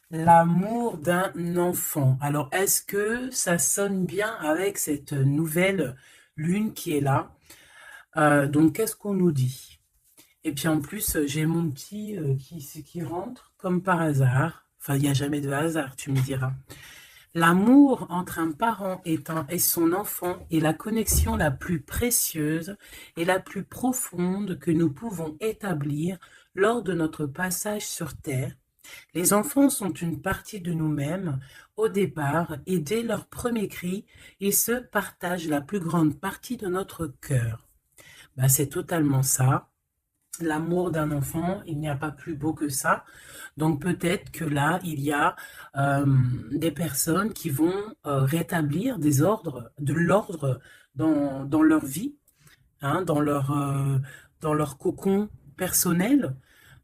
L'amour d'un enfant. Alors, est-ce que ça sonne bien avec cette nouvelle lune qui est là? Donc, qu'est-ce qu'on nous dit? Et puis en plus, j'ai mon petit qui rentre comme par hasard. Enfin, il n'y a jamais de hasard, tu me diras. L'amour entre un parent et son enfant est la connexion la plus précieuse et la plus profonde que nous pouvons établir lors de notre passage sur Terre. Les enfants sont une partie de nous-mêmes au départ et dès leur premier cri, ils se partagent la plus grande partie de notre cœur. Ben, c'est totalement ça. L'amour d'un enfant, il n'y a pas plus beau que ça. Donc peut-être que là, il y a euh, des personnes qui vont rétablir de l'ordre dans leur vie, hein, dans leur cocon personnel,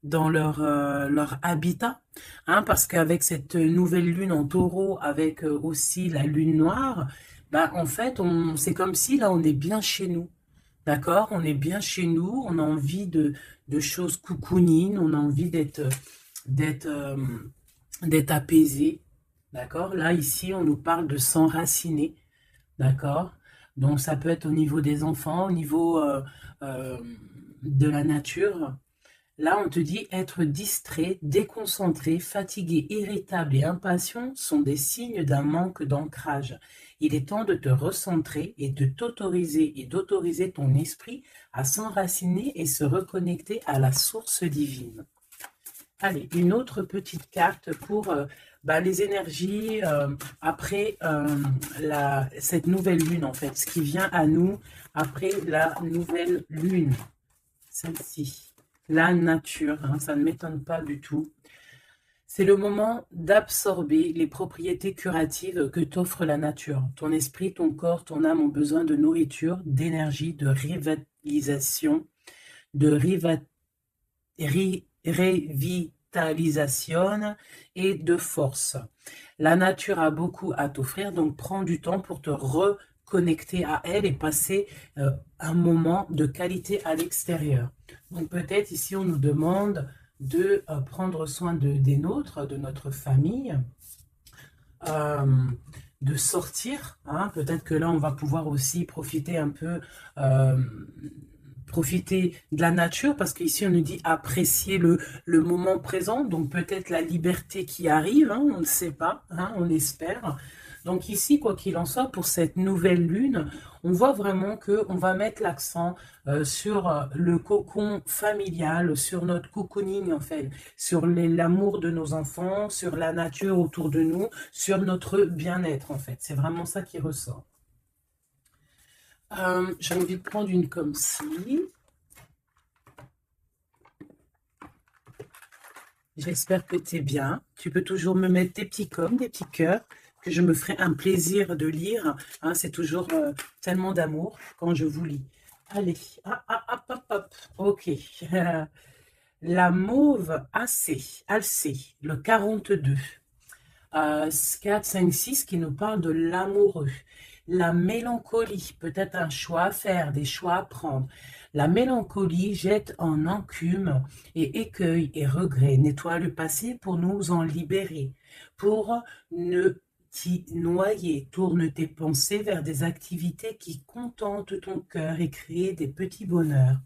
dans leur habitat, hein, parce qu'avec cette nouvelle lune en taureau, avec aussi la lune noire, bah, en fait, c'est comme si là, on est bien chez nous. D'accord? On est bien chez nous, on a envie de choses coucounines, on a envie d'être, euh, d'être apaisé. D'accord? Là, ici, on nous parle de s'enraciner. D'accord? Donc, ça peut être au niveau des enfants, au niveau euh, de la nature. Là, on te dit être distrait, déconcentré, fatigué, irritable et impatient sont des signes d'un manque d'ancrage. Il est temps de te recentrer et de t'autoriser et d'autoriser ton esprit à s'enraciner et se reconnecter à la source divine. Allez, une autre petite carte pour les énergies après cette nouvelle lune, en fait, ce qui vient à nous après la nouvelle lune, celle-ci. La nature, hein, ça ne m'étonne pas du tout. C'est le moment d'absorber les propriétés curatives que t'offre la nature. Ton esprit, ton corps, ton âme ont besoin de nourriture, d'énergie, de revitalisation, de revitalisation et de force. La nature a beaucoup à t'offrir, donc prends du temps pour te reconnecter à elle et passer un moment de qualité à l'extérieur. Donc peut-être ici on nous demande de prendre soin des nôtres, de notre famille, euh, de sortir, hein. Peut-être que là on va pouvoir aussi profiter un peu euh, profiter de la nature, parce qu'ici on nous dit apprécier le moment présent, donc peut-être la liberté qui arrive, hein, on ne sait pas, hein, on espère. Donc ici, quoi qu'il en soit, pour cette nouvelle lune, on voit vraiment que on va mettre l'accent sur le cocon familial, sur notre cocooning en fait, sur l'amour de nos enfants, sur la nature autour de nous, sur notre bien-être en fait. C'est vraiment ça qui ressort. J'ai envie de prendre une comme ci. J'espère que tu es bien. Tu peux toujours me mettre des petits coms, des petits cœurs, que je me ferai un plaisir de lire. Hein, c'est toujours tellement d'amour quand je vous lis. Allez, ah, ah, hop, hop, hop. Ok. La mauve Alcée, le 42. 4, 5, 6 qui nous parle de l'amoureux. La mélancolie, peut-être un choix à faire, des choix à prendre. La mélancolie jette en enclume et écueil et regret. Nettoie le passé pour nous en libérer. Pour ne t'y noyer, tourne tes pensées vers des activités qui contentent ton cœur et créent des petits bonheurs.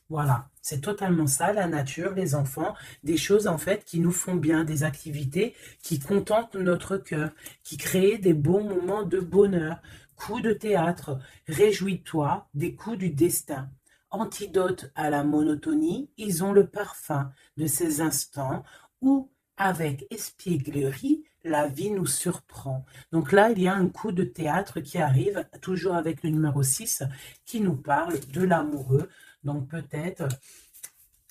Voilà, c'est totalement ça, la nature, les enfants, des choses en fait qui nous font bien, des activités qui contentent notre cœur, qui créent des beaux moments de bonheur. Coups de théâtre, réjouis-toi des coups du destin. Antidote à la monotonie, ils ont le parfum de ces instants où, avec espièglerie, la vie nous surprend. Donc là, il y a un coup de théâtre qui arrive, toujours avec le numéro 6, qui nous parle de l'amoureux. Donc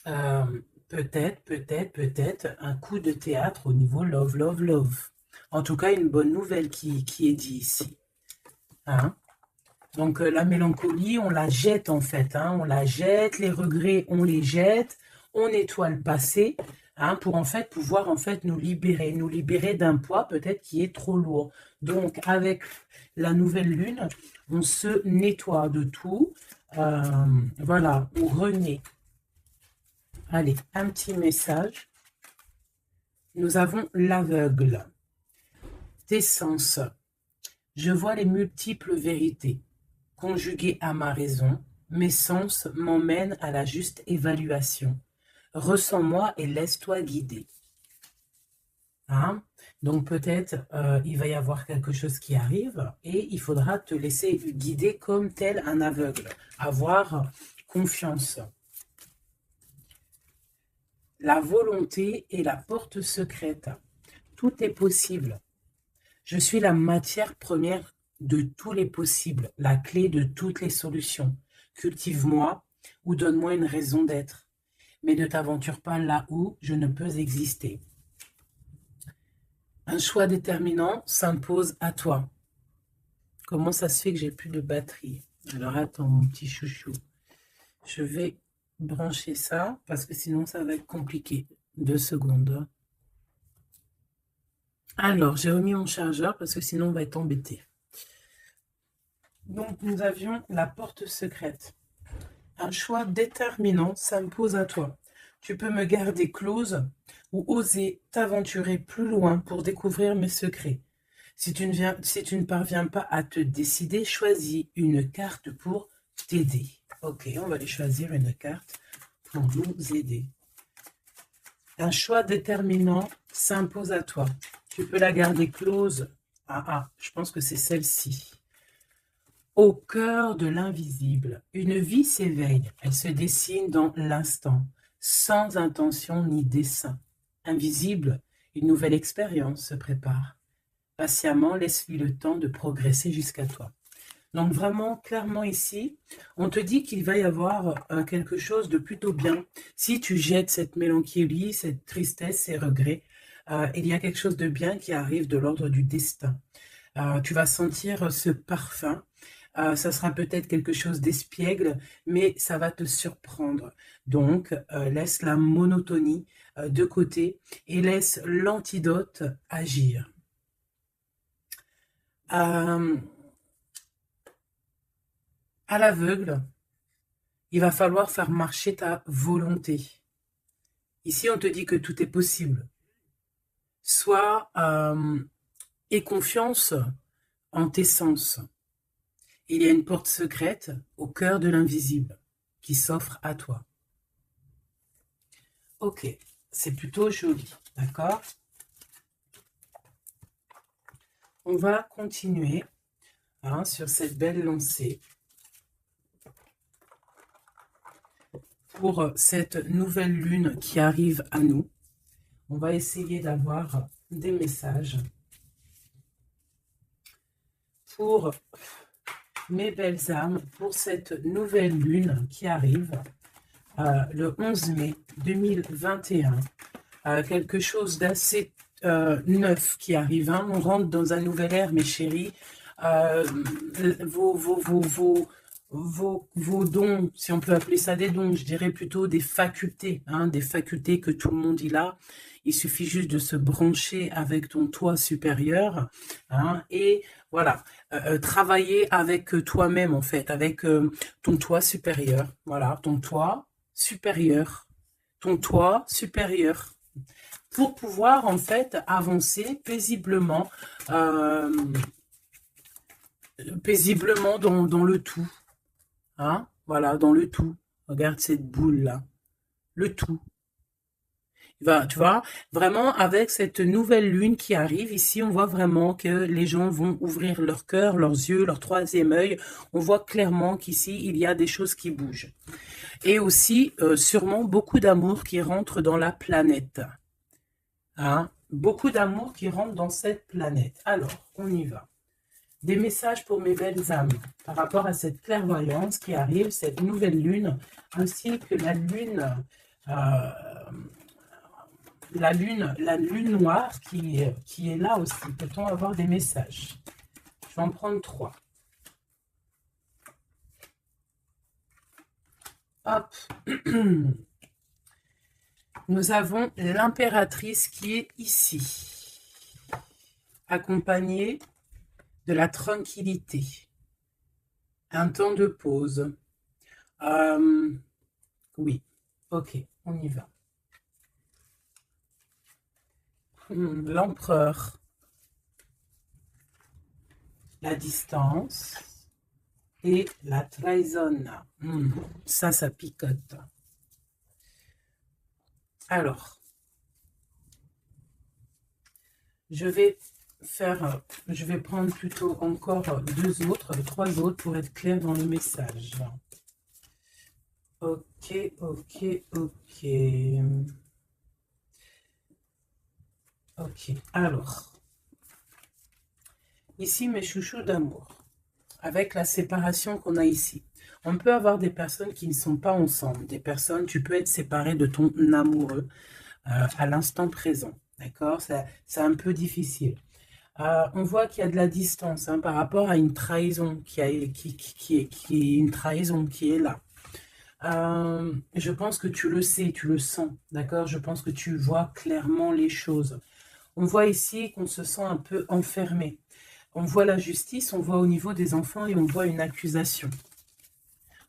euh, peut-être un coup de théâtre au niveau love, love, love. En tout cas, une bonne nouvelle qui est dit ici. Hein. Donc la mélancolie, on la jette en fait. Hein. On la jette, les regrets, on les jette. On nettoie le passé, hein, pour en fait pouvoir en fait nous libérer d'un poids peut-être qui est trop lourd. Donc avec la nouvelle lune, on se nettoie de tout. Euh, voilà, on renaît. Allez, un petit message. Nous avons l'aveugle. Tes sens. Je vois les multiples vérités. Conjuguées à ma raison, mes sens m'emmènent à la juste évaluation. Ressens-moi et laisse-toi guider. Hein? Donc peut-être il va y avoir quelque chose qui arrive et il faudra te laisser guider comme tel un aveugle. Avoir confiance. La volonté est la porte secrète. Tout est possible. Je suis la matière première de tous les possibles, la clé de toutes les solutions. Cultive-moi ou donne-moi une raison d'être, mais ne t'aventure pas là où je ne peux exister. Un choix déterminant s'impose à toi. Comment ça se fait que j'ai plus de batterie? Alors attends mon petit chouchou. Je vais brancher ça parce que sinon ça va être compliqué. 2 secondes. Alors j'ai remis mon chargeur parce que sinon on va être embêté. Donc nous avions la porte secrète. Un choix déterminant s'impose à toi. Tu peux me garder close ou oser t'aventurer plus loin pour découvrir mes secrets. Si tu ne parviens pas à te décider, choisis une carte pour t'aider. Ok, on va aller choisir une carte pour nous aider. Un choix déterminant s'impose à toi. Tu peux la garder close. Je pense que c'est celle-ci. Au cœur de l'invisible, une vie s'éveille. Elle se dessine dans l'instant, sans intention ni dessein. Invisible, une nouvelle expérience se prépare. Patiemment, laisse-lui le temps de progresser jusqu'à toi. Donc vraiment, clairement ici, on te dit qu'il va y avoir quelque chose de plutôt bien. Si tu jettes cette mélancolie, cette tristesse, ces regrets, il y a quelque chose de bien qui arrive de l'ordre du destin. Tu vas sentir ce parfum. Ça sera peut-être quelque chose d'espiègle, mais ça va te surprendre. Donc, laisse la monotonie de côté et laisse l'antidote agir. À l'aveugle, il va falloir faire marcher ta volonté. Ici, on te dit que tout est possible. Sois aie confiance en tes sens. Il y a une porte secrète au cœur de l'invisible qui s'offre à toi. Ok, c'est plutôt joli, d'accord? On va continuer sur cette belle lancée pour cette nouvelle lune qui arrive à nous. On va essayer d'avoir des messages pour mes belles âmes, pour cette nouvelle lune qui arrive le 11 mai 2021. Quelque chose d'assez neuf qui arrive. On rentre dans un nouvel ère, mes chéris. Vos dons, si on peut appeler ça des dons, je dirais plutôt des facultés que tout le monde a. Il suffit juste de se brancher avec ton toi supérieur et voilà, travailler avec toi-même en fait, avec ton toi supérieur. Voilà, ton toi supérieur, pour pouvoir en fait avancer paisiblement, dans le tout. Voilà, dans le tout. Regarde cette boule-là. Le tout. Tu vois, vraiment, avec cette nouvelle lune qui arrive, ici, on voit vraiment que les gens vont ouvrir leur cœur, leurs yeux, leur troisième œil. On voit clairement qu'ici, il y a des choses qui bougent. Et aussi, sûrement, beaucoup d'amour qui rentre dans la planète. Beaucoup d'amour qui rentre dans cette planète. Alors, on y va. Des messages pour mes belles âmes par rapport à cette clairvoyance qui arrive, cette nouvelle lune, ainsi que la lune noire qui est là aussi. Peut-on avoir des messages? Je vais en prendre 3. Hop. Nous avons l'impératrice qui est ici, accompagnée de la tranquillité, un temps de pause. Oui, ok, on y va. L'empereur, la distance et la trahison. Ça picote. Alors, je vais prendre plutôt encore trois autres pour être clair dans le message. Ok, ok, ok. Ok, alors, ici mes chouchous d'amour, avec la séparation qu'on a ici. On peut avoir des personnes qui ne sont pas ensemble, des personnes, tu peux être séparé de ton amoureux à l'instant présent, d'accord? C'est un peu difficile. On voit qu'il y a de la distance hein, par rapport à une trahison qui est une trahison qui est là. Je pense que tu le sais, tu le sens, d'accord? Je pense que tu vois clairement les choses. On voit ici qu'on se sent un peu enfermé. On voit la justice, on voit au niveau des enfants et on voit une accusation.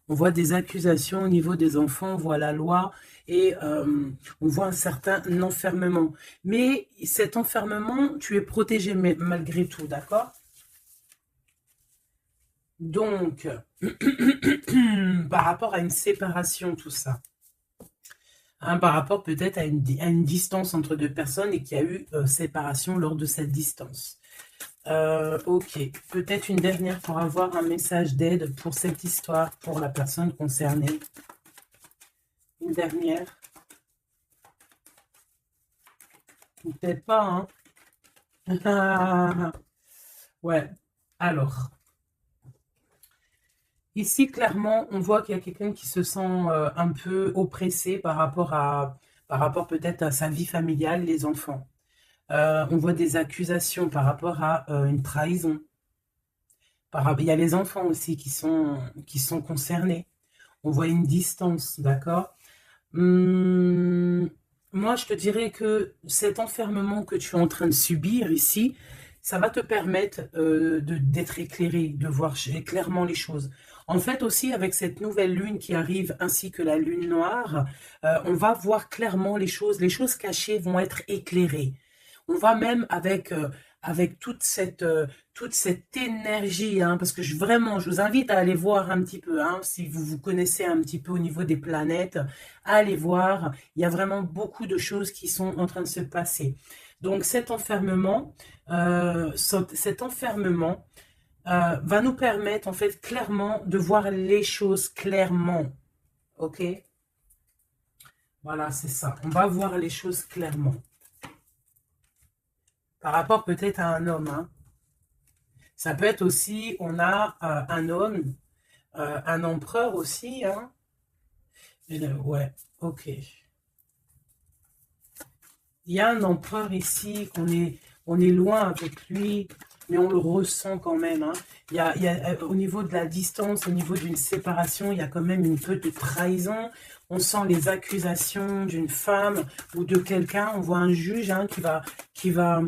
On voit des accusations au niveau des enfants, on voit la loi et on voit un certain enfermement. Mais cet enfermement, tu es protégé malgré tout, d'accord? Donc, par rapport à une séparation, tout ça. Hein, par rapport peut-être à une distance entre deux personnes et qu'il y a eu séparation lors de cette distance. Ok, peut-être une dernière pour avoir un message d'aide pour cette histoire, pour la personne concernée. Une dernière. Peut-être pas, hein. Ouais, alors. Ici, clairement, on voit qu'il y a quelqu'un qui se sent un peu oppressé par rapport peut-être à sa vie familiale, les enfants. On voit des accusations par rapport à une trahison. Il y a les enfants aussi qui sont concernés. On voit une distance, d'accord? Moi, je te dirais que cet enfermement que tu es en train de subir ici, ça va te permettre d'être éclairé, de voir clairement les choses. En fait, aussi, avec cette nouvelle lune qui arrive, ainsi que la lune noire, on va voir clairement les choses cachées vont être éclairées. On va même avec toute cette énergie, hein, parce que vraiment, je vous invite à aller voir un petit peu, hein, si vous vous connaissez un petit peu au niveau des planètes, allez voir, il y a vraiment beaucoup de choses qui sont en train de se passer. Donc cet enfermement va nous permettre en fait clairement de voir les choses clairement, ok? Voilà, c'est ça, on va voir les choses clairement. Par rapport peut-être à un homme, hein. Ça peut être aussi, on a un homme, un empereur aussi, hein. Ouais, ok. Il y a un empereur ici, on est loin avec lui, mais on le ressent quand même, hein. Au niveau de la distance, au niveau d'une séparation, il y a quand même une petite trahison. On sent les accusations d'une femme ou de quelqu'un. On voit un juge hein, qui va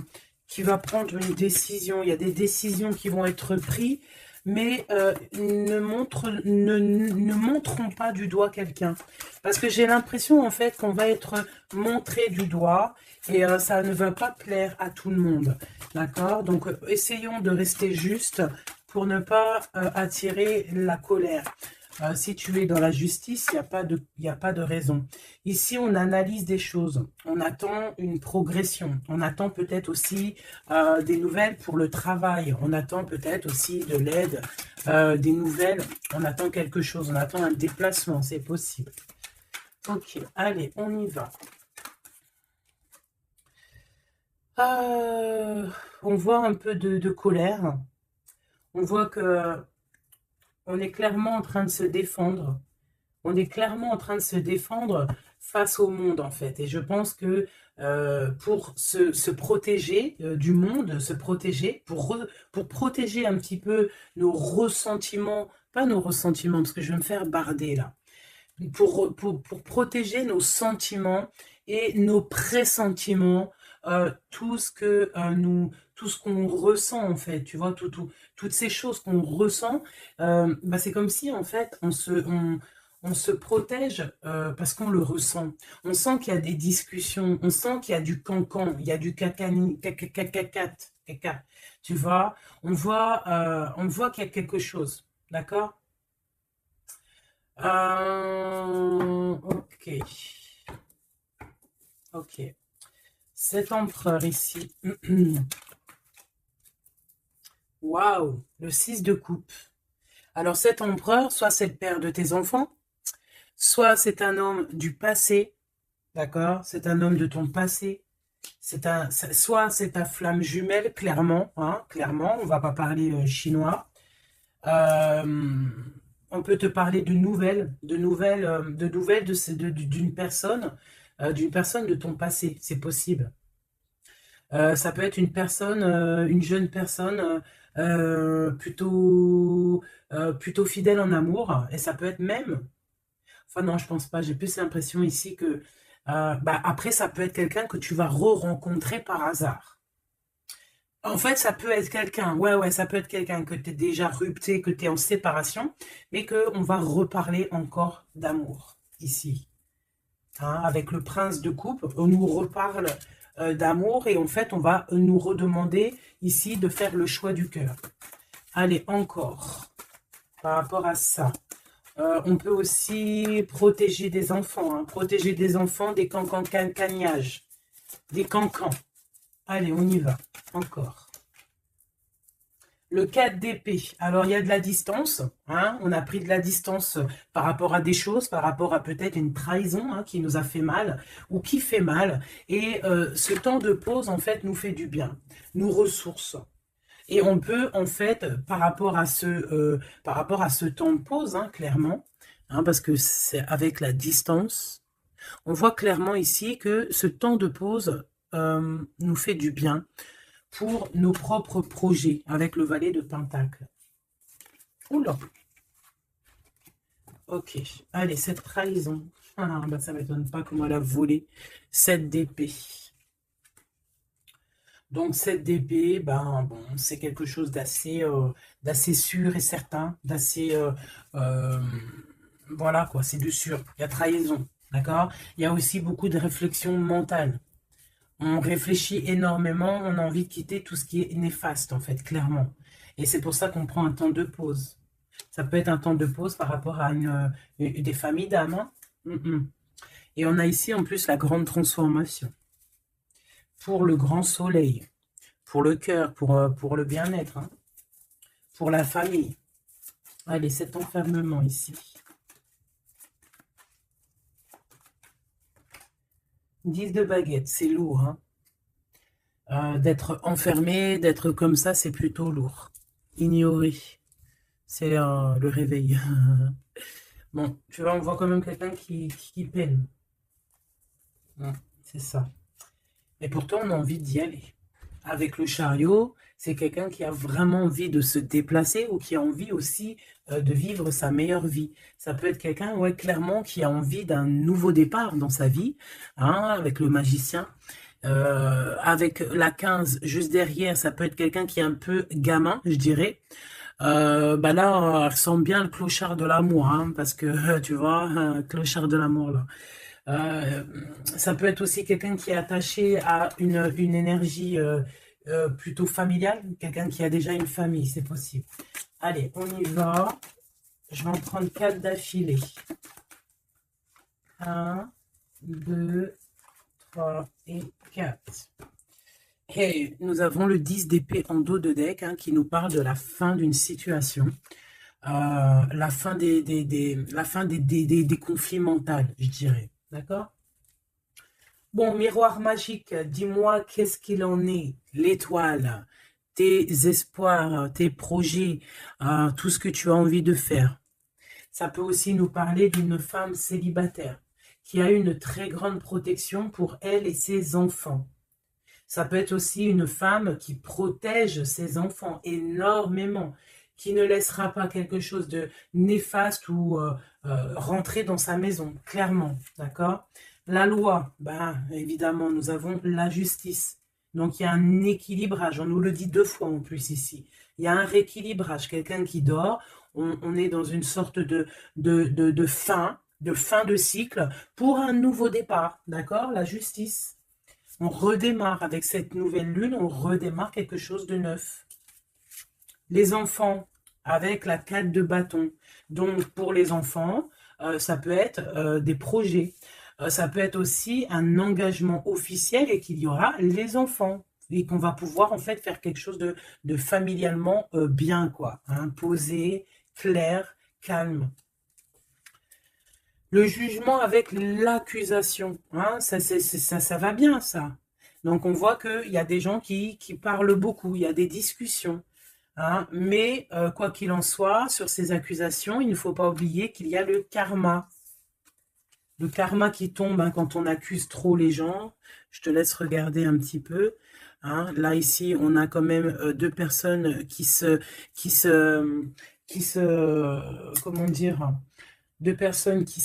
prendre une décision. Il y a des décisions qui vont être prises, mais ne montrons pas du doigt quelqu'un. Parce que j'ai l'impression en fait qu'on va être montré du doigt et ça ne va pas plaire à tout le monde. D'accord? Donc essayons de rester juste pour ne pas attirer la colère. Si tu es dans la justice, il n'y a pas de raison. Ici, on analyse des choses. On attend une progression. On attend peut-être aussi des nouvelles pour le travail. On attend peut-être aussi de l'aide, des nouvelles. On attend quelque chose. On attend un déplacement. C'est possible. Ok, allez, on y va. On voit un peu de colère. On voit que on est clairement en train de se défendre. On est clairement en train de se défendre face au monde, en fait. Et je pense que pour se protéger du monde, se protéger, pour protéger un petit peu nos ressentiments, pas nos ressentiments, parce que je vais me faire barder là, pour protéger nos sentiments et nos pressentiments, tout ce que tout ce qu'on ressent en fait, tu vois, toutes ces choses qu'on ressent, bah, c'est comme si en fait on se protège parce qu'on le ressent. On sent qu'il y a des discussions, on sent qu'il y a du cancan, il y a du cacani, caca. Tu vois, on voit qu'il y a quelque chose, d'accord? Ok, ok. Cet empereur ici, waouh, le 6 de coupe. Alors cet empereur, soit c'est le père de tes enfants, soit c'est un homme du passé, d'accord? C'est un homme de ton passé. Soit c'est ta flamme jumelle, clairement, hein, clairement. On va pas parler chinois. Euh, on peut te parler de nouvelles, d'une personne de ton passé. C'est possible. Ça peut être une jeune personne plutôt fidèle en amour, et ça peut être même. Enfin non, je pense pas. J'ai plus l'impression ici que après ça peut être quelqu'un que tu vas re-rencontrer par hasard. En fait, ça peut être quelqu'un, ouais, ça peut être quelqu'un que tu es déjà rupté, que tu es en séparation, mais qu'on va reparler encore d'amour ici. Hein, avec le prince de coupe, on nous reparle d'amour et en fait, on va nous redemander ici de faire le choix du cœur. Allez, encore, par rapport à ça. On peut aussi protéger des enfants, hein, protéger des enfants des cancans, des cancans. Allez, on y va, encore. Le 4 d'épée, alors il y a de la distance, hein, on a pris de la distance par rapport à des choses, par rapport à peut-être une trahison hein, qui nous a fait mal, ou qui fait mal, et ce temps de pause en fait nous fait du bien, nous ressource. Et on peut en fait, par rapport à ce temps de pause, hein, clairement, hein, parce que c'est avec la distance, on voit clairement ici que ce temps de pause nous fait du bien, pour nos propres projets avec le valet de Pentacle. Oula. Ok. Allez, cette trahison. Ah, bah, ça ne m'étonne pas comment elle a volé. 7 d'épée. Donc, 7 d'épée, ben, bon, c'est quelque chose d'assez sûr et certain, voilà, quoi, c'est du sûr. Il y a trahison, d'accord? Il y a aussi beaucoup de réflexion mentale. On réfléchit énormément, on a envie de quitter tout ce qui est néfaste, en fait, clairement. Et c'est pour ça qu'on prend un temps de pause. Ça peut être un temps de pause par rapport à des familles d'âmes. Hein. Et on a ici, en plus, la grande transformation. Pour le grand soleil, pour le cœur, pour le bien-être, hein. Pour la famille. Allez, cet enfermement ici. 10 de baguette, c'est lourd. Hein. D'être enfermé, d'être comme ça, c'est plutôt lourd. Ignoré. C'est le réveil. Bon, tu vois, on voit quand même quelqu'un qui peine. C'est ça. Et pourtant, on a envie d'y aller. Avec le chariot, c'est quelqu'un qui a vraiment envie de se déplacer ou qui a envie aussi de vivre sa meilleure vie. Ça peut être quelqu'un, ouais, clairement, qui a envie d'un nouveau départ dans sa vie, hein, avec le magicien. Avec la 15 juste derrière, ça peut être quelqu'un qui est un peu gamin, je dirais. Bah là, elle ressemble bien le clochard de l'amour, hein, parce que, tu vois, clochard de l'amour, là. Ça peut être aussi quelqu'un qui est attaché à une énergie plutôt familiale, quelqu'un qui a déjà une famille, c'est possible. Allez, on y va. Je vais en prendre 4 d'affilée. 1, 2, 3 et 4. Et nous avons le 10 d'épée en dos de deck hein, qui nous parle de la fin d'une situation. La fin des conflits mentaux, je dirais. D'accord? Bon, miroir magique, dis-moi qu'est-ce qu'il en est, l'étoile, tes espoirs, tes projets, tout ce que tu as envie de faire. Ça peut aussi nous parler d'une femme célibataire qui a une très grande protection pour elle et ses enfants. Ça peut être aussi une femme qui protège ses enfants énormément, qui ne laissera pas quelque chose de néfaste ou rentrer dans sa maison, clairement, d'accord? La loi, ben, évidemment, nous avons la justice Donc, il y a un équilibrage. On nous le dit 2 fois en plus ici. Il y a un rééquilibrage. Quelqu'un qui dort, on est dans une sorte de fin de cycle pour un nouveau départ. D'accord? La justice. On redémarre avec cette nouvelle lune, on redémarre quelque chose de neuf. Les enfants, avec la 4 de bâton. Donc, pour les enfants, ça peut être des projets. Ça peut être aussi un engagement officiel et qu'il y aura les enfants. Et qu'on va pouvoir, en fait, faire quelque chose de familialement bien, quoi. Hein, posé, clair, calme. Le jugement avec l'accusation, hein, ça va bien, ça. Donc, on voit qu'il y a des gens qui parlent beaucoup, il y a des discussions. Hein, mais quoi qu'il en soit, sur ces accusations, il ne faut pas oublier qu'il y a le karma. Le karma qui tombe hein, quand on accuse trop les gens. Je te laisse regarder un petit peu. Hein. Là, ici, on a quand même 2 personnes comment dire, 2 personnes qui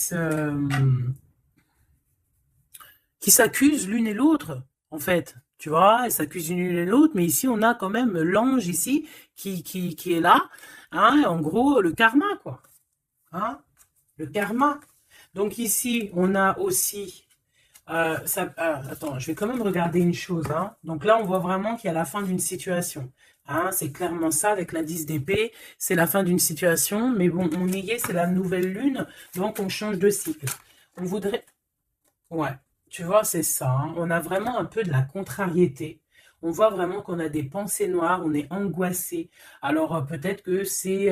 s'accusent l'une et l'autre, en fait. Tu vois, elles s'accusent l'une et l'autre, mais ici, on a quand même l'ange ici qui est là. Hein, en gros, le karma, quoi. Hein, le karma. Donc ici, on a aussi... attends, je vais quand même regarder une chose. Hein. Donc là, on voit vraiment qu'il y a la fin d'une situation. Hein, c'est clairement ça, avec la 10 d'épée. C'est la fin d'une situation. Mais bon, on y est, c'est la nouvelle lune. Donc, on change de cycle. On voudrait... Ouais, tu vois, c'est ça. Hein. On a vraiment un peu de la contrariété. On voit vraiment qu'on a des pensées noires, on est angoissé. Alors peut-être que c'est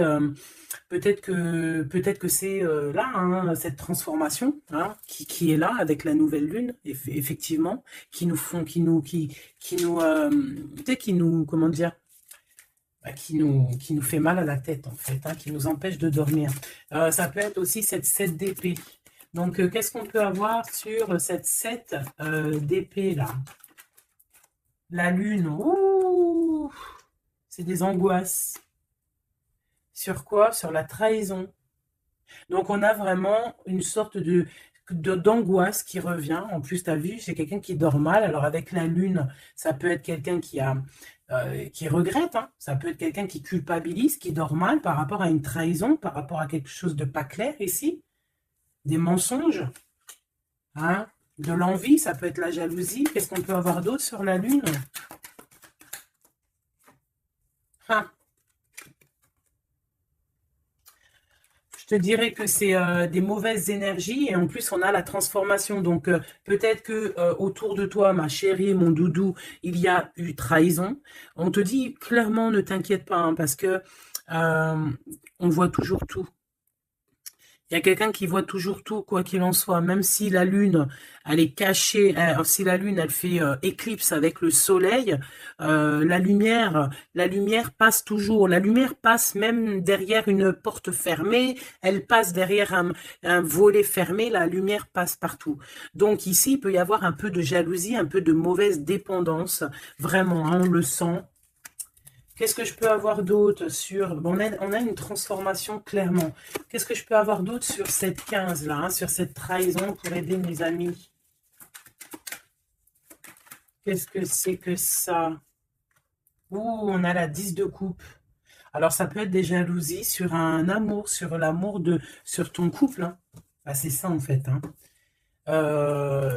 peut-être que c'est là hein, cette transformation hein, qui est là avec la nouvelle lune, effectivement, qui nous font, tu sais, qui nous comment dire, bah, qui nous fait mal à la tête en fait, hein, qui nous empêche de dormir. Ça peut être aussi cette 7 d'épée. Donc, qu'est-ce qu'on peut avoir sur cette 7 d'épée, là? La lune, ouh, c'est des angoisses. Sur quoi? Sur la trahison. Donc, on a vraiment une sorte d'angoisse qui revient. En plus, tu as vu, c'est quelqu'un qui dort mal. Alors, avec la lune, ça peut être quelqu'un qui regrette. Hein. Ça peut être quelqu'un qui culpabilise, qui dort mal par rapport à une trahison, par rapport à quelque chose de pas clair ici. Des mensonges, hein, de l'envie, ça peut être la jalousie. Qu'est-ce qu'on peut avoir d'autre sur la lune? Hein. Je te dirais que c'est des mauvaises énergies et en plus on a la transformation. Donc peut-être que autour de toi, ma chérie, mon doudou, il y a eu trahison. On te dit clairement ne t'inquiète pas hein, parce que on voit toujours tout. Il y a quelqu'un qui voit toujours tout, quoi qu'il en soit, même si la lune, elle est cachée, si la lune, elle fait éclipse avec le soleil, la lumière passe toujours. La lumière passe même derrière une porte fermée, elle passe derrière un volet fermé, la lumière passe partout. Donc ici, il peut y avoir un peu de jalousie, un peu de mauvaise dépendance, vraiment, hein, on le sent. Qu'est-ce que je peux avoir d'autre sur... Bon, on a une transformation clairement. Qu'est-ce que je peux avoir d'autre sur cette 15 là, hein, sur cette trahison pour aider mes amis? Qu'est-ce que c'est que ça? Ouh, on a la 10 de coupe. Alors, ça peut être des jalousies sur un amour, sur l'amour sur ton couple. Hein. Bah, c'est ça en fait. Hein.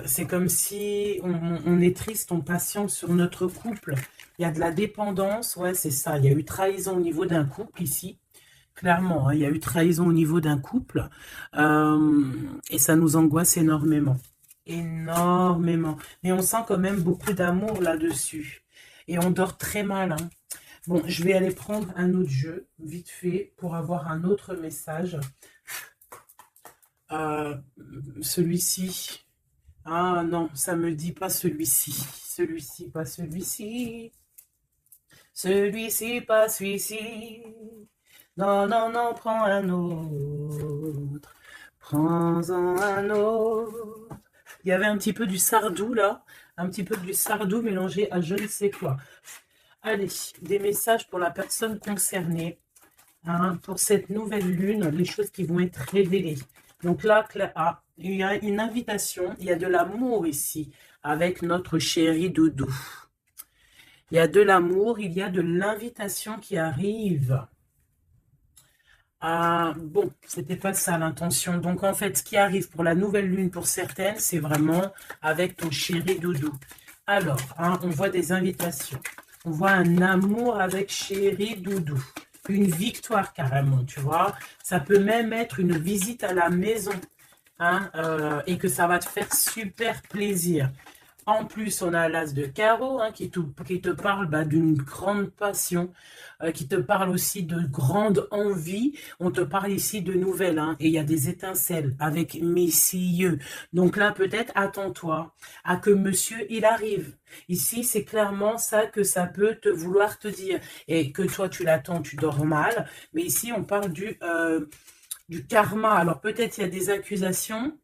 C'est comme si on est triste, on patiente sur notre couple. Il y a de la dépendance, ouais, c'est ça. Il y a eu trahison au niveau d'un couple ici. Clairement, hein, il y a eu trahison au niveau d'un couple. Et ça nous angoisse énormément. Énormément. Mais on sent quand même beaucoup d'amour là-dessus. Et on dort très mal. Hein. Bon, je vais aller prendre un autre jeu, vite fait, pour avoir un autre message. Celui-ci. Ah non, ça me dit pas celui-ci. Celui-ci, pas celui-ci. Celui-ci, pas celui-ci. Non, non, non, prends un autre. Prends-en un autre. Il y avait un petit peu du Sardou là. Un petit peu du Sardou mélangé à je ne sais quoi. Allez, des messages pour la personne concernée. Hein, pour cette nouvelle lune, les choses qui vont être révélées. Donc là, il y a une invitation, il y a de l'amour ici avec notre chéri Doudou. Il y a de l'amour, il y a de l'invitation qui arrive. Ah, bon, c'était pas ça l'intention. Donc, en fait, ce qui arrive pour la nouvelle lune, pour certaines, c'est vraiment avec ton chéri doudou. Alors, hein, on voit des invitations. On voit un amour avec chéri doudou. Une victoire carrément, tu vois. Ça peut même être une visite à la maison. Hein, et que ça va te faire super plaisir. En plus, on a l'as de carreau hein, qui te parle bah, d'une grande passion, qui te parle aussi de grande envie. On te parle ici de nouvelles hein, et il y a des étincelles avec messieurs. Donc là, peut-être attends-toi à que monsieur, il arrive. Ici, c'est clairement ça que ça peut te vouloir te dire. Et que toi, tu l'attends, tu dors mal. Mais ici, on parle du karma. Alors peut-être il y a des accusations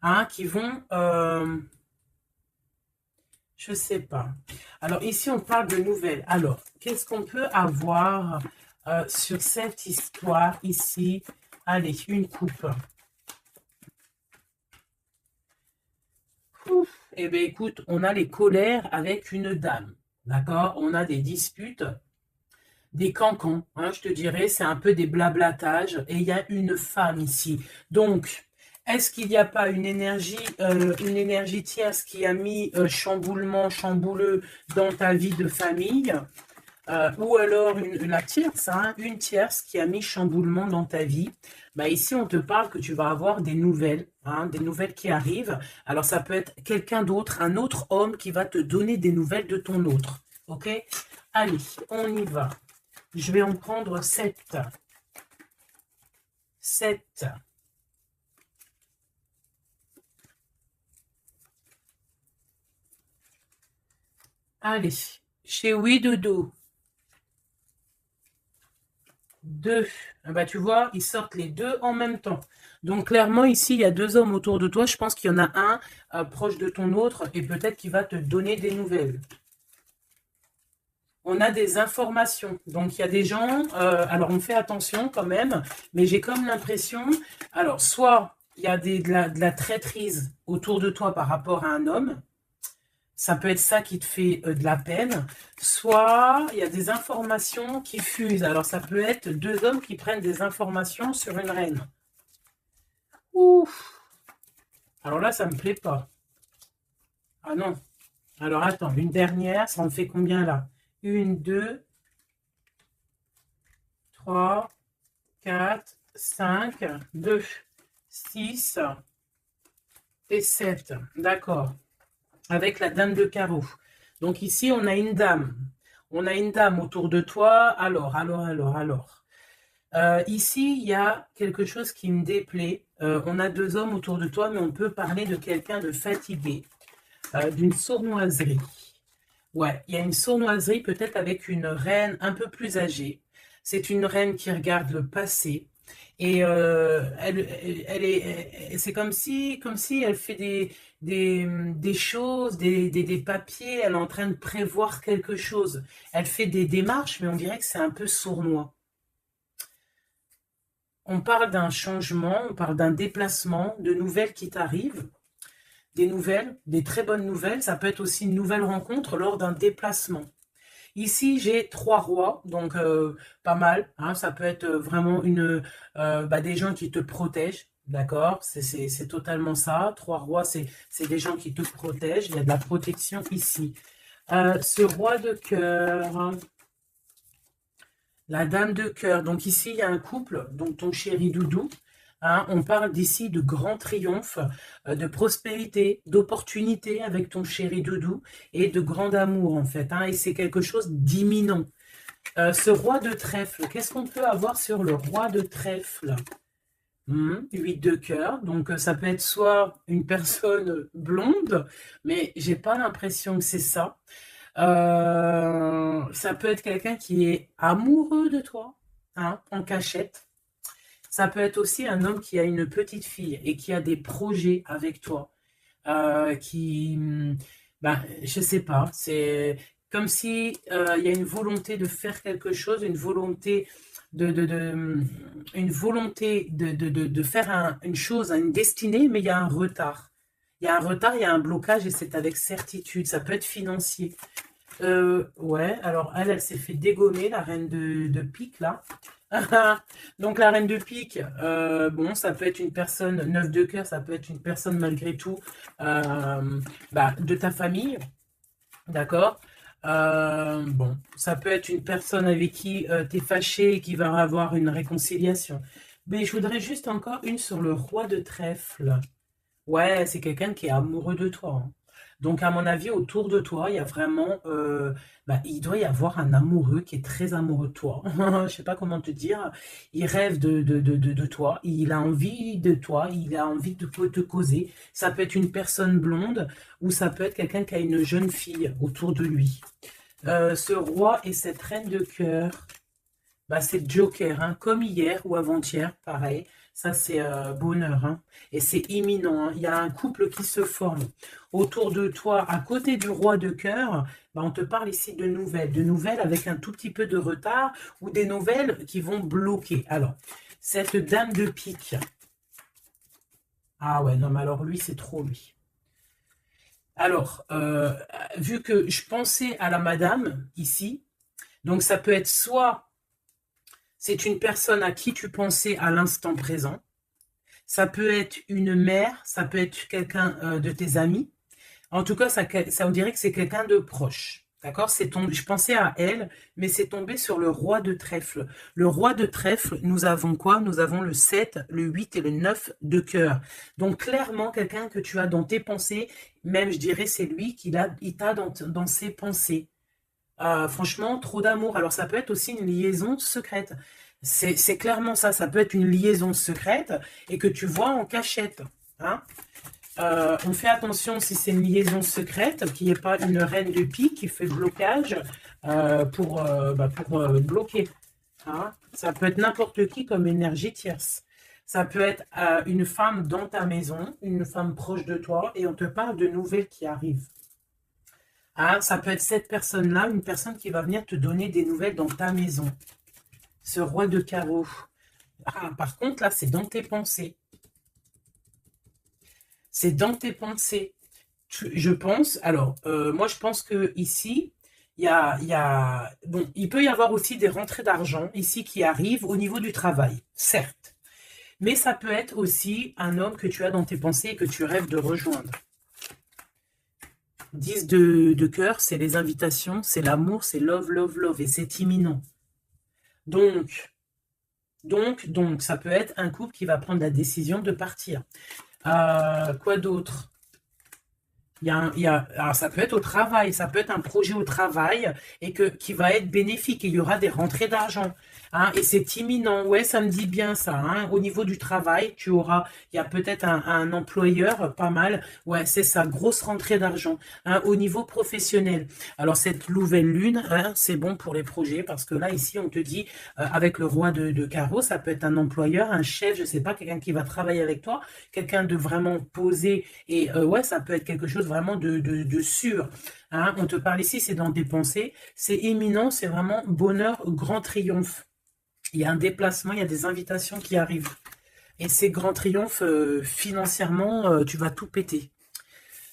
hein, qui vont... je sais pas. Alors ici, on parle de nouvelles. Alors, qu'est-ce qu'on peut avoir sur cette histoire ici? Allez, une coupe. Ouf. Eh bien, écoute, on a les colères avec une dame. D'accord? On a des disputes, des cancans. Hein, je te dirais, c'est un peu des blablatages. Et il y a une femme ici. Donc, est-ce qu'il n'y a pas une énergie tierce qui a mis chamboulement, chambouleux dans ta vie de famille ou alors la tierce, hein, une tierce qui a mis chamboulement dans ta vie. Bah ici, on te parle que tu vas avoir des nouvelles, hein, des nouvelles qui arrivent. Alors, ça peut être quelqu'un d'autre, un autre homme qui va te donner des nouvelles de ton autre. Ok? Allez, on y va. Je vais en prendre 7. 7. Allez, chez Oui Dodo. 2. Ah bah, tu vois, ils sortent les deux en même temps. Donc, clairement, ici, il y a 2 hommes autour de toi. Je pense qu'il y en a un proche de ton autre et peut-être qu'il va te donner des nouvelles. On a des informations. Donc, il y a des gens... alors, on fait attention quand même, mais j'ai comme l'impression... Alors, soit il y a de la traîtrise autour de toi par rapport à un homme. Ça peut être ça qui te fait de la peine. Soit il y a des informations qui fusent. Alors, ça peut être 2 hommes qui prennent des informations sur une reine. Ouf. Alors là, ça me plaît pas. Ah non. Alors, attends. Une dernière, ça en fait combien là? 1, 2, 3, 4, 5, 2, 6 et 7. D'accord. Avec la dame de carreau. Donc ici, on a une dame. On a une dame autour de toi. Alors. Ici, il y a quelque chose qui me déplaît. On a 2 hommes autour de toi, mais on peut parler de quelqu'un de fatigué, d'une sournoiserie. Ouais, il y a une sournoiserie peut-être avec une reine un peu plus âgée. C'est une reine qui regarde le passé. Et c'est comme si elle fait des choses, des papiers, elle est en train de prévoir quelque chose. Elle fait des démarches, mais on dirait que c'est un peu sournois. On parle d'un changement, on parle d'un déplacement, de nouvelles qui t'arrivent, des nouvelles, des très bonnes nouvelles. Ça peut être aussi une nouvelle rencontre lors d'un déplacement. Ici, j'ai 3 rois, donc pas mal. Hein, ça peut être vraiment des gens qui te protègent, d'accord? C'est totalement ça. 3 rois, c'est des gens qui te protègent. Il y a de la protection ici. Ce roi de cœur, la dame de cœur. Donc ici, il y a un couple, donc ton chéri doudou. Hein, on parle d'ici de grand triomphe, de prospérité, d'opportunité avec ton chéri doudou et de grand amour en fait. Hein, et c'est quelque chose d'imminent. Ce roi de trèfle, qu'est-ce qu'on peut avoir sur le roi de trèfle? 8 de cœur, donc ça peut être soit une personne blonde, mais j'ai pas l'impression que c'est ça. Ça peut être quelqu'un qui est amoureux de toi, hein, en cachette. Ça peut être aussi un homme qui a une petite fille et qui a des projets avec toi. Je sais pas, c'est comme si il y a une volonté de faire quelque chose, une volonté de faire une chose, une destinée, mais il y a un retard. Il y a un retard, il y a un blocage et c'est avec certitude. Ça peut être financier. Ouais, alors elle s'est fait dégommer, la reine de pique, là. Donc la reine de pique, bon, ça peut être une personne, 9 de cœur, ça peut être une personne malgré tout de ta famille, d'accord? Bon, ça peut être une personne avec qui tu es fâché et qui va avoir une réconciliation. Mais je voudrais juste encore une sur le roi de trèfle. Ouais, c'est quelqu'un qui est amoureux de toi, hein. Donc, à mon avis, autour de toi, il y a vraiment, il doit y avoir un amoureux qui est très amoureux de toi. Je sais pas comment te dire. Il rêve de toi. Il a envie de toi. Il a envie de te causer. Ça peut être une personne blonde ou ça peut être quelqu'un qui a une jeune fille autour de lui. Ce roi et cette reine de cœur, c'est Joker, hein, comme hier ou avant-hier, pareil. Ça, c'est bonheur, hein, et c'est imminent, hein. Il y a un couple qui se forme autour de toi, à côté du roi de cœur. On te parle ici de nouvelles avec un tout petit peu de retard ou des nouvelles qui vont bloquer. Alors, cette dame de pique. Ah ouais, non, mais alors lui, c'est trop lui. Alors, vu que je pensais à la madame ici, donc ça peut être soit c'est une personne à qui tu pensais à l'instant présent. Ça peut être une mère, ça peut être quelqu'un de tes amis. En tout cas, ça on dirait que c'est quelqu'un de proche. D'accord? Je pensais à elle, mais c'est tombé sur le roi de trèfle. Le roi de trèfle, nous avons quoi? Nous avons le 7, le 8 et le 9 de cœur. Donc, clairement, quelqu'un que tu as dans tes pensées, même, je dirais, c'est lui il t'a dans ses pensées. Franchement, trop d'amour. Alors, ça peut être aussi une liaison secrète. C'est clairement ça. Ça peut être une liaison secrète et que tu vois en cachette, hein. On fait attention si c'est une liaison secrète, qu'il n'y ait pas une reine de pique qui fait blocage pour bloquer, hein. Ça peut être n'importe qui comme énergie tierce. Ça peut être une femme dans ta maison, une femme proche de toi, et on te parle de nouvelles qui arrivent. Ah, ça peut être cette personne-là, une personne qui va venir te donner des nouvelles dans ta maison. Ce roi de carreau. Ah, par contre, là, c'est dans tes pensées. C'est dans tes pensées. Je pense, alors, moi, je pense que ici, bon, il peut y avoir aussi des rentrées d'argent ici qui arrivent au niveau du travail, certes. Mais ça peut être aussi un homme que tu as dans tes pensées et que tu rêves de rejoindre. 10 de cœur, c'est les invitations, c'est l'amour, c'est love, love, love, et c'est imminent. Donc, ça peut être un couple qui va prendre la décision de partir. Quoi d'autre? Alors ça peut être au travail, ça peut être un projet au travail et qui va être bénéfique. Et il y aura des rentrées d'argent, hein, et c'est imminent. Ouais, ça me dit bien ça, hein. Au niveau du travail, il y a peut-être un employeur, pas mal. Ouais, c'est ça, grosse rentrée d'argent, hein. Au niveau professionnel. Alors cette nouvelle lune, hein, c'est bon pour les projets parce que là, ici, on te dit, avec le roi de carreau, ça peut être un employeur, un chef, je sais pas, quelqu'un qui va travailler avec toi, quelqu'un de vraiment posé. Et ouais, ça peut être quelque chose vraiment de sûr, hein. On te parle ici, c'est dans tes pensées, c'est imminent, c'est vraiment bonheur, grand triomphe. Il y a un déplacement, il y a des invitations qui arrivent. Et ces grands triomphes, financièrement, tu vas tout péter.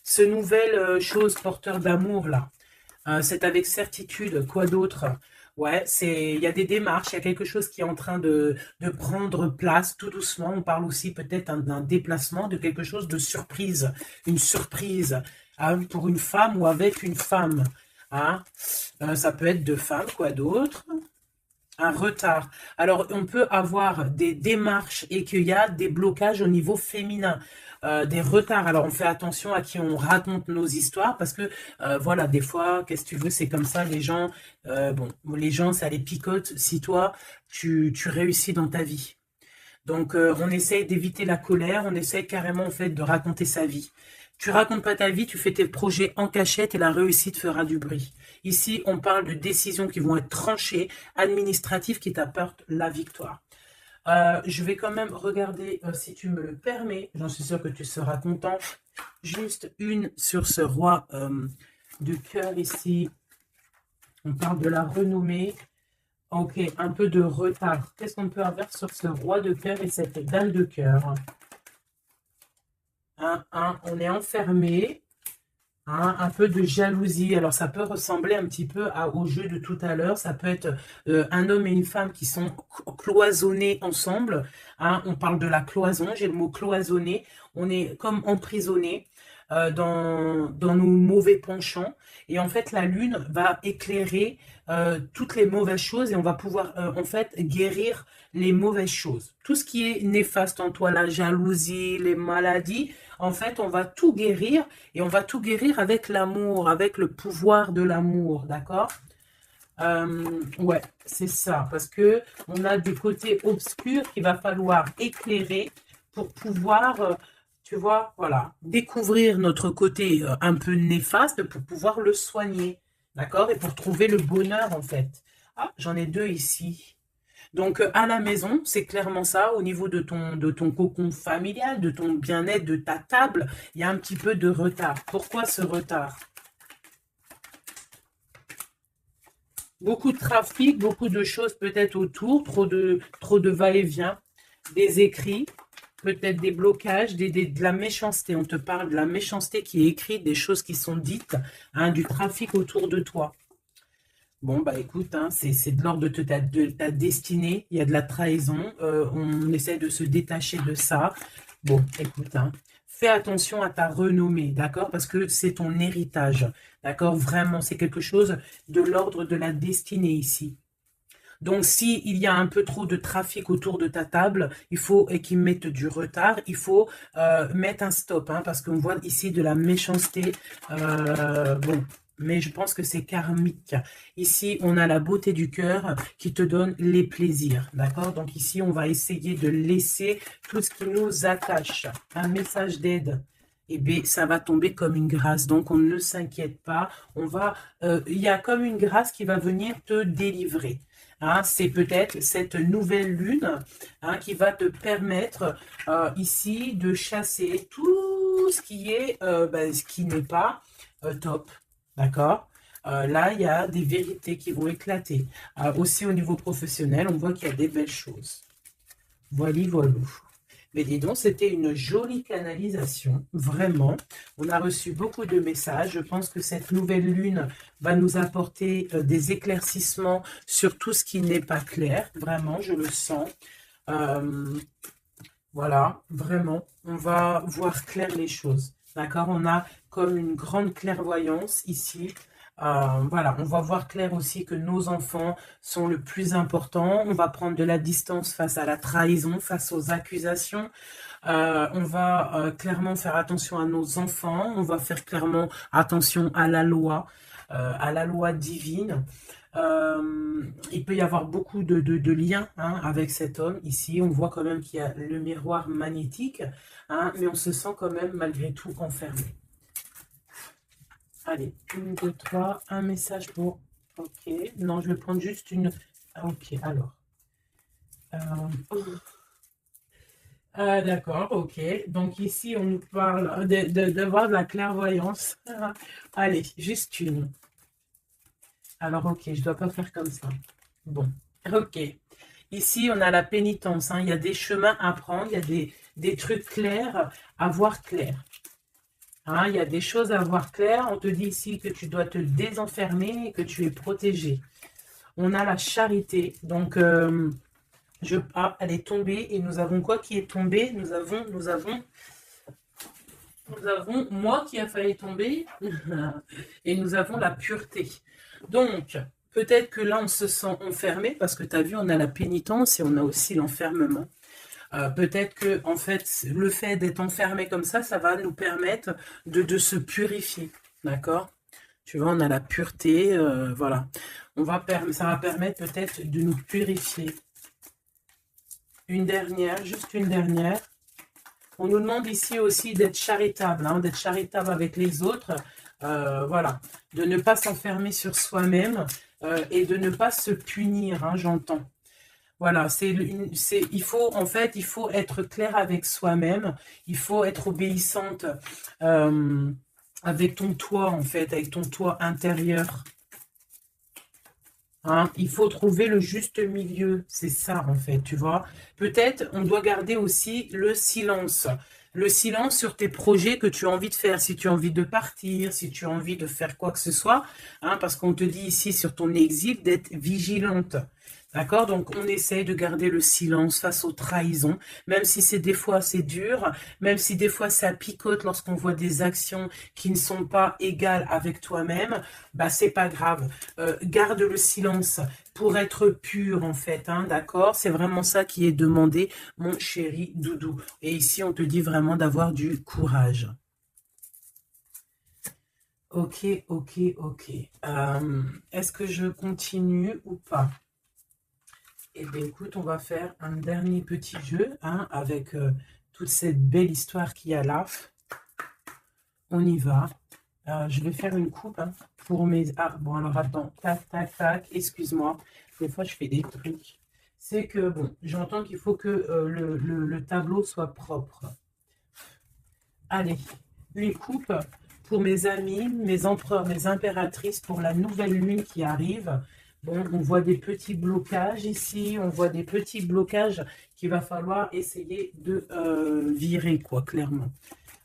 Ce nouvelle chose porteur d'amour, là, c'est avec certitude. Quoi d'autre? Ouais, il y a des démarches, il y a quelque chose qui est en train de prendre place tout doucement. On parle aussi peut-être d'un déplacement, de quelque chose de surprise. Une surprise, hein, pour une femme ou avec une femme, hein. Ça peut être deux femmes, quoi d'autre? Un retard. Alors, on peut avoir des démarches et qu'il y a des blocages au niveau féminin, des retards. Alors, on fait attention à qui on raconte nos histoires parce que, voilà, des fois, qu'est-ce que tu veux, c'est comme ça, les gens, bon, les gens, ça les picote si toi, tu réussis dans ta vie. Donc, on essaye d'éviter la colère, on essaye carrément, en fait, de raconter sa vie. Tu racontes pas ta vie, tu fais tes projets en cachette et la réussite fera du bruit. Ici, on parle de décisions qui vont être tranchées, administratives, qui t'apportent la victoire. Je vais quand même regarder, si tu me le permets, j'en suis sûr que tu seras content, juste une sur ce roi de cœur ici. On parle de la renommée. Ok, un peu de retard. Qu'est-ce qu'on peut avoir sur ce roi de cœur et cette dame de cœur? On est enfermé. hein, un peu de jalousie. Alors, ça peut ressembler un petit peu au jeu de tout à l'heure. Ça peut être un homme et une femme qui sont cloisonnés ensemble. Hein. On parle de la cloison, j'ai le mot cloisonné. On est comme emprisonné dans nos mauvais penchants. Et en fait, la lune va éclairer toutes les mauvaises choses et on va pouvoir en fait guérir les mauvaises choses. Tout ce qui est néfaste en toi, la jalousie, les maladies, en fait, on va tout guérir et on va tout guérir avec l'amour, avec le pouvoir de l'amour, d'accord? Ouais, c'est ça, parce que on a des côtés obscurs qu'il va falloir éclairer pour pouvoir, tu vois, voilà, découvrir notre côté un peu néfaste pour pouvoir le soigner, d'accord? Et pour trouver le bonheur, en fait. Ah, j'en ai deux ici. Donc, à la maison, c'est clairement ça, au niveau de ton cocon familial, de ton bien-être, de ta table, il y a un petit peu de retard. Pourquoi ce retard? Beaucoup de trafic, beaucoup de choses peut-être autour, trop de va-et-vient, des écrits, peut-être des blocages, de la méchanceté. On te parle de la méchanceté qui est écrite, des choses qui sont dites, hein, du trafic autour de toi. Bon, bah écoute, hein, c'est de l'ordre de ta destinée, il y a de la trahison, on essaie de se détacher de ça. Bon, écoute, hein, fais attention à ta renommée, d'accord? Parce que c'est ton héritage, d'accord? Vraiment, c'est quelque chose de l'ordre de la destinée ici. Donc, si il y a un peu trop de trafic autour de ta table, il faut et qu'ils mettent du retard, il faut mettre un stop, hein, parce qu'on voit ici de la méchanceté. Bon, mais je pense que c'est karmique. Ici, on a la beauté du cœur qui te donne les plaisirs, d'accord? Donc ici, on va essayer de laisser tout ce qui nous attache. Un message d'aide. Eh bien, ça va tomber comme une grâce. Donc, on ne s'inquiète pas. Il y a comme une grâce qui va venir te délivrer. Hein, c'est peut-être cette nouvelle lune, hein, qui va te permettre ici de chasser tout ce qui est, ce qui n'est pas top. D'accord? Là, il y a des vérités qui vont éclater. Aussi au niveau professionnel, on voit qu'il y a des belles choses. Voilà, voilà. Mais dis donc, c'était une jolie canalisation, vraiment. On a reçu beaucoup de messages. Je pense que cette nouvelle lune va nous apporter des éclaircissements sur tout ce qui n'est pas clair. Vraiment, je le sens. Voilà, vraiment, on va voir clair les choses. D'accord? On a comme une grande clairvoyance ici. Voilà, on va voir clair aussi que nos enfants sont le plus important. On va prendre de la distance face à la trahison, face aux accusations. On va clairement faire attention à nos enfants. On va faire clairement attention à la loi divine. Il peut y avoir beaucoup de liens, hein, avec cet homme. Ici, on voit quand même qu'il y a le miroir magnétique, hein, mais on se sent quand même malgré tout enfermé. Allez, 1, 2, 3, un message pour... Ok, non, je vais prendre juste une... Ok, alors. D'accord, ok. Donc ici, on nous parle d'avoir de la clairvoyance. Allez, juste une. Alors, ok, je ne dois pas faire comme ça. Bon, ok. Ici, on a la pénitence, hein. Il y a des chemins à prendre, il y a des trucs clairs à voir clair. Hein, il y a des choses à voir clair. On te dit ici que tu dois te désenfermer et que tu es protégé. On a la charité. Donc, elle est tombée. Et nous avons quoi qui est tombé? Nous avons moi qui a failli tomber. Et nous avons la pureté. Donc, peut-être que là, on se sent enfermé parce que tu as vu, on a la pénitence et on a aussi l'enfermement. Peut-être que, en fait, le fait d'être enfermé comme ça va nous permettre de se purifier. D'accord? Tu vois, on a la pureté, voilà. Ça va permettre peut-être de nous purifier. Une dernière, juste une dernière. On nous demande ici aussi d'être charitable, hein, d'être charitable avec les autres. Voilà, de ne pas s'enfermer sur soi-même et de ne pas se punir, hein, j'entends. Voilà, il faut être clair avec soi-même, il faut être obéissante avec ton toit, en fait, avec ton toit intérieur. Hein, il faut trouver le juste milieu, c'est ça, en fait, tu vois. Peut-être on doit garder aussi le silence. Le silence sur tes projets que tu as envie de faire, si tu as envie de partir, si tu as envie de faire quoi que ce soit, hein, parce qu'on te dit ici sur ton exil d'être vigilante. D'accord? Donc, on essaye de garder le silence face aux trahisons, même si c'est des fois c'est dur, même si des fois ça picote lorsqu'on voit des actions qui ne sont pas égales avec toi-même, bah c'est pas grave. Garde le silence pour être pur en fait, hein, d'accord? C'est vraiment ça qui est demandé, mon chéri doudou. Et ici, on te dit vraiment d'avoir du courage. Ok, ok, ok. Est-ce que je continue ou pas? Eh bien, écoute, on va faire un dernier petit jeu, hein, avec toute cette belle histoire qu'il y a là. On y va. Je vais faire une coupe, hein, pour mes... Ah, bon, alors attends. Tac, tac, tac. Excuse-moi. Des fois, je fais des trucs. C'est que, bon, j'entends qu'il faut que le tableau soit propre. Allez, une coupe pour mes amis, mes empereurs, mes impératrices, pour la nouvelle lune qui arrive. Bon, on voit des petits blocages ici, on voit des petits blocages qu'il va falloir essayer de virer, quoi, clairement.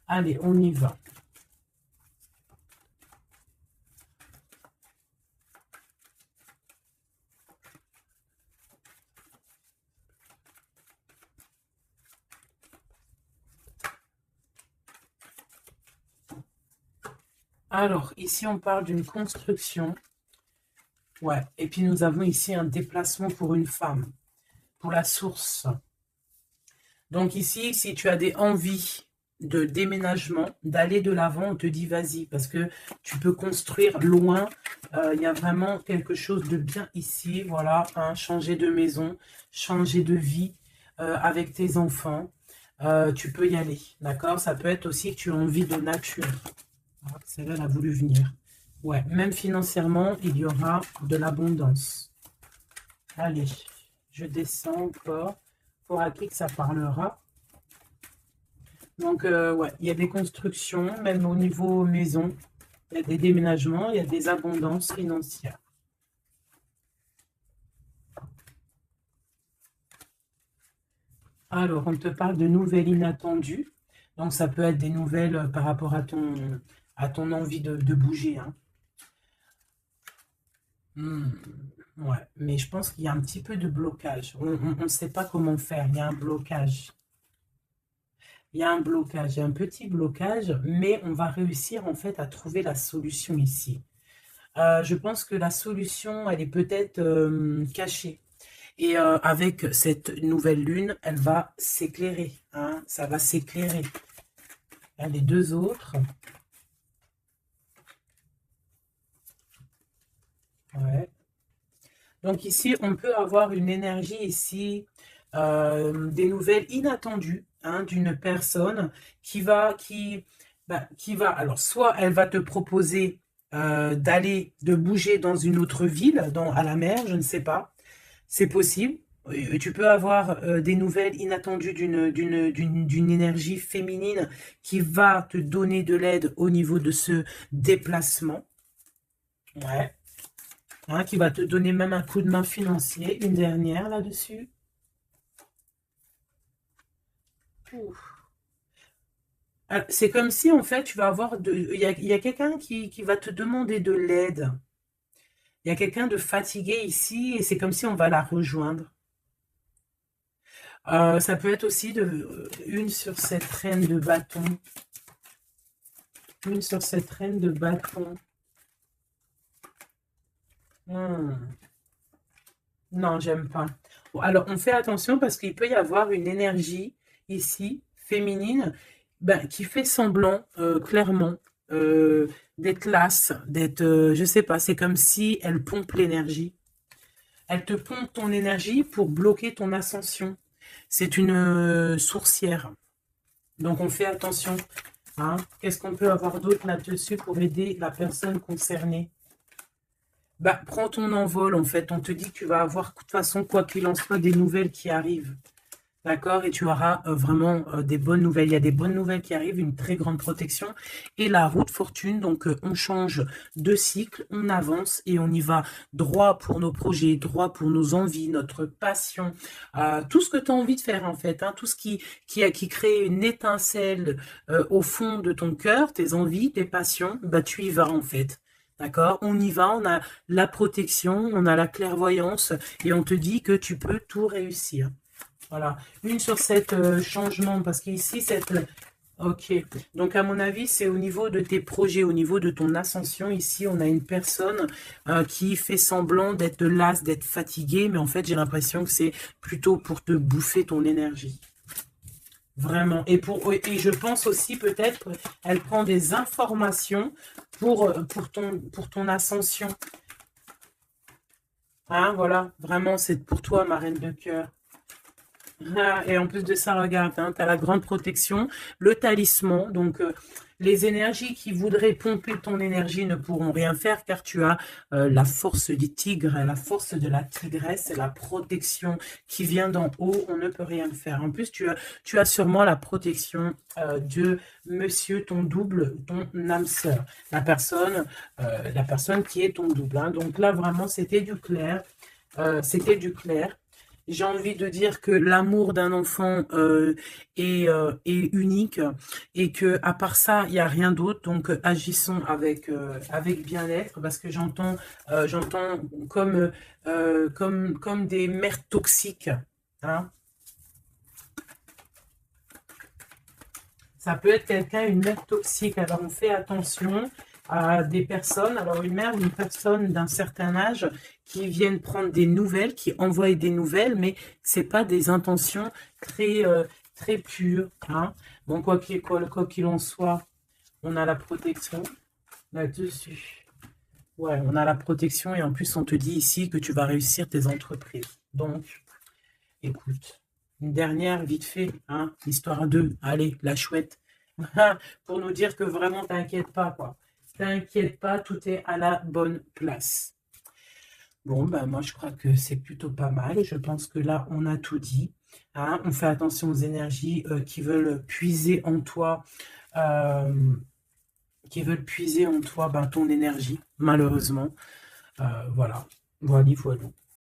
Allez, on y va. Alors, ici, on parle d'une construction. Ouais, et puis nous avons ici un déplacement pour une femme, pour la source. Donc ici, si tu as des envies de déménagement, d'aller de l'avant, on te dit vas-y, parce que tu peux construire loin. Il y a vraiment quelque chose de bien ici, voilà, hein, changer de maison, changer de vie avec tes enfants. Tu peux y aller, d'accord? Ça peut être aussi que tu as envie de nature. Ah, celle-là, elle a voulu venir. Ouais, même financièrement, il y aura de l'abondance. Allez, je descends encore. Pour à qui que ça parlera. Donc, ouais, il y a des constructions, même au niveau maison. Il y a des déménagements, il y a des abondances financières. Alors, on te parle de nouvelles inattendues. Donc, ça peut être des nouvelles par rapport à ton envie de bouger, hein. Ouais, mais je pense qu'il y a un petit peu de blocage. On ne sait pas comment faire. Il y a un blocage. Il y a un blocage, il y a un petit blocage, mais on va réussir en fait à trouver la solution ici. Je pense que la solution, elle est peut-être cachée. Et avec cette nouvelle lune, elle va s'éclairer, hein, ça va s'éclairer. Les deux autres. Ouais. Donc ici, on peut avoir une énergie ici, des nouvelles inattendues, hein, d'une personne qui va, alors soit elle va te proposer de bouger dans une autre ville, à la mer, je ne sais pas, c'est possible. Tu peux avoir des nouvelles inattendues d'une énergie féminine qui va te donner de l'aide au niveau de ce déplacement. Ouais. Hein, qui va te donner même un coup de main financier. Une dernière là-dessus. C'est comme si, en fait, tu vas avoir... Il y a quelqu'un qui va te demander de l'aide. Il y a quelqu'un de fatigué ici et c'est comme si on va la rejoindre. Ça peut être aussi une sur cette reine de bâton. Une sur cette reine de bâton. Non, j'aime pas. Bon, alors, on fait attention parce qu'il peut y avoir une énergie ici, féminine, ben, qui fait semblant, clairement, d'être lasse, d'être, je sais pas, c'est comme si elle pompe l'énergie. Elle te pompe ton énergie pour bloquer ton ascension. C'est une sourcière. Donc, on fait attention. Hein. Qu'est-ce qu'on peut avoir d'autre là-dessus pour aider la personne concernée? Bah, prends ton envol, en fait. On te dit que tu vas avoir, de toute façon, quoi qu'il en soit, des nouvelles qui arrivent. D'accord? Et tu auras vraiment des bonnes nouvelles. Il y a des bonnes nouvelles qui arrivent, une très grande protection. Et la roue de fortune, donc on change de cycle, on avance et on y va droit pour nos projets, droit pour nos envies, notre passion, tout ce que tu as envie de faire en fait, hein, tout ce qui crée une étincelle au fond de ton cœur, tes envies, tes passions, bah tu y vas en fait. D'accord? On y va, on a la protection, on a la clairvoyance et on te dit que tu peux tout réussir. Voilà, une sur cette changement, parce qu'ici, cette... Ok, donc à mon avis, c'est au niveau de tes projets, au niveau de ton ascension. Ici, on a une personne qui fait semblant d'être lasse, d'être fatiguée, mais en fait, j'ai l'impression que c'est plutôt pour te bouffer ton énergie. Vraiment. Et je pense aussi peut-être elle prend des informations pour ton ascension. Hein, voilà, vraiment, c'est pour toi, ma reine de cœur. Ah, et en plus de ça, regarde, hein, tu as la grande protection, le talisman. Donc, les énergies qui voudraient pomper ton énergie ne pourront rien faire car tu as la force du tigre, la force de la tigresse, et la protection qui vient d'en haut. On ne peut rien faire. En plus, tu as sûrement la protection de monsieur, ton double, ton âme sœur, la personne qui est ton double. Hein. Donc là, vraiment, c'était du clair. C'était du clair. J'ai envie de dire que l'amour d'un enfant est unique et que à part ça, il n'y a rien d'autre. Donc, agissons avec bien-être parce que j'entends comme des mères toxiques. Hein. Ça peut être quelqu'un, une mère toxique. Alors, on fait attention à des personnes. Alors, une personne d'un certain âge qui viennent prendre des nouvelles, qui envoient des nouvelles, mais c'est pas des intentions très pures. Hein. Bon, quoi qu'il en soit, on a la protection là-dessus. Ouais, on a la protection et en plus, on te dit ici que tu vas réussir tes entreprises. Donc, écoute, une dernière, vite fait, hein, histoire de, allez, la chouette, pour nous dire que vraiment, t'inquiète pas, quoi. T'inquiète pas, tout est à la bonne place. Bon, ben moi, je crois que c'est plutôt pas mal. Je pense que là, on a tout dit. Hein. On fait attention aux énergies qui veulent puiser en toi, euh, ben, ton énergie, malheureusement. Voilà, voilà, voilà.